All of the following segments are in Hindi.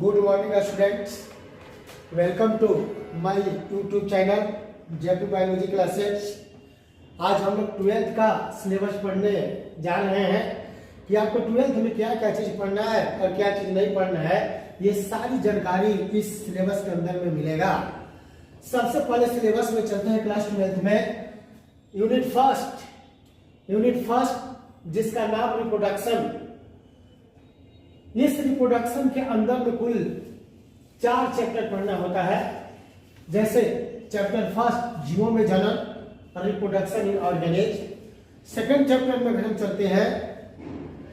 Good morning students, welcome to my YouTube channel JP biology classes. आज हम लोग 12th का सिलेबस पढ़ने जा रहे हैं कि आपको 12th में क्या क्या चीज़ पढ़ना है और क्या चीज़ नहीं पढ़ना है, ये सारी जानकारी इस सिलेबस के अंदर में मिलेगा। सबसे पहले सिलेबस में चलते हैं क्लास 12th में यूनिट फर्स्ट जिसका नाम रिप्रोडक्शन। इस रिप्रोडक्शन के अंदर में कुल 4 चैप्टर पढ़ना होता है। जैसे चैप्टर फर्स्ट जीवों में जनन और रिप्रोडक्शन इन ऑर्गेनेज। सेकंड चैप्टर में हम चलते हैं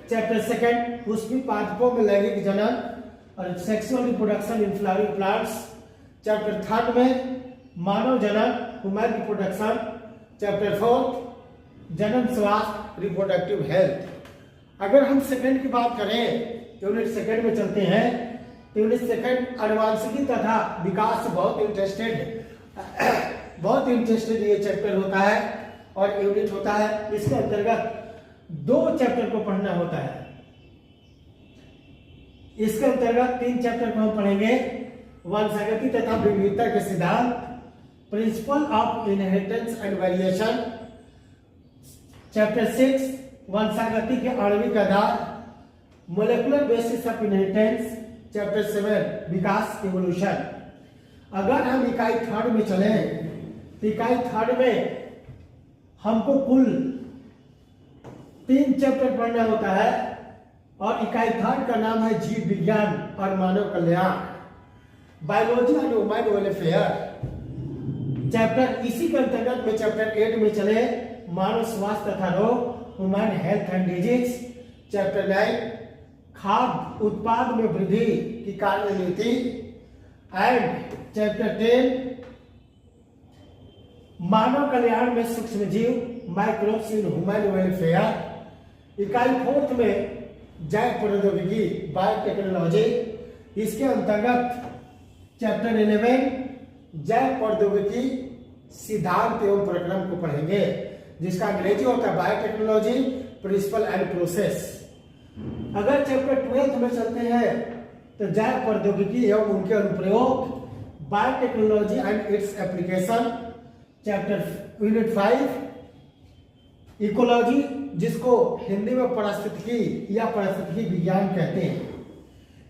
चैप्टर सेकंड पुष्पी पादपों में लैंगिक जनन और sexual reproduction in flowering plants. Chapter third में मानव जनन ह्यूमन रिप्रोडक्शन। चैप्टर फोर्थ जनन स्वास्थ्य रिप्रोडक्टिव हेल्थ। अगर हम सेकंड की बात करें यूनिट सेकंड में चलते हैं। यूनिट सेकंड अनुवांशिकी तथा विकास से बहुत इंटरेस्टेड ये चैप्टर होता है और यूनिट होता है। इसके अंतर्गत 2 चैप्टर को पढ़ना होता है। इसके अंतर्गत 3 चैप्टर को हम पढ़ेंगे। वंशागति तथा विविधता के सिद्धांत, principle of inheritance and variation. Chapter 6 वंशागति के आणविक आधार, molecular basis of inheritance. Chapter 7 विकास इवोल्यूशन। अगर हम इकाई थर्ड में चले तो इकाई थर्ड में हमको कुल 3 चैप्टर पढ़ना होता है और इकाई थर्ड का नाम है जीव विज्ञान और मानव कल्याण, biology and human welfare. Chapter इसी के अंतर्गत में चैप्टर 8 में चले मानव स्वास्थ्य तथा रोग, human health and disease. Chapter 9 खाद्य उत्पाद में वृद्धि की कार्यनीति एंड चैप्टर 10 मानव कल्याण में सूक्ष्म जीव, माइक्रोब्स इन ह्यूमन वेलफेयर। इकाई फोर्थ में जैव प्रौद्योगिकी बायोटेक्नोलॉजी। इसके अंतर्गत चैप्टर 11 जैव प्रौद्योगिकी सिद्धांत एवं प्रक्रम को पढ़ेंगे, जिसका अंग्रेजी होता है बायोटेक्नोलॉजी प्रिंसिपल एंड प्रोसेस। अगर चैप्टर 12 में चलते हैं तो जैव प्रौद्योगिकी एवं उनके अनुप्रयोग, biotechnology and its application. Chapter unit 5 ecology, जिसको हिंदी में पारिस्थितिकी या पारिस्थितिकी विज्ञान कहते हैं।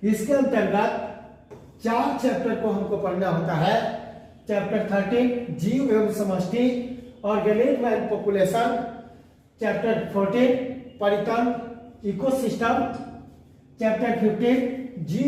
इसके अंतर्गत 4 चैप्टर को हमको पढ़ना होता है। चैप्टर 13 जीव एवं समष्टि, ऑर्गेनिज्म एंड पॉपुलेशन। चैप्टर 14 परितंत्र इकोसिस्टम। चैप्टर 15 जीव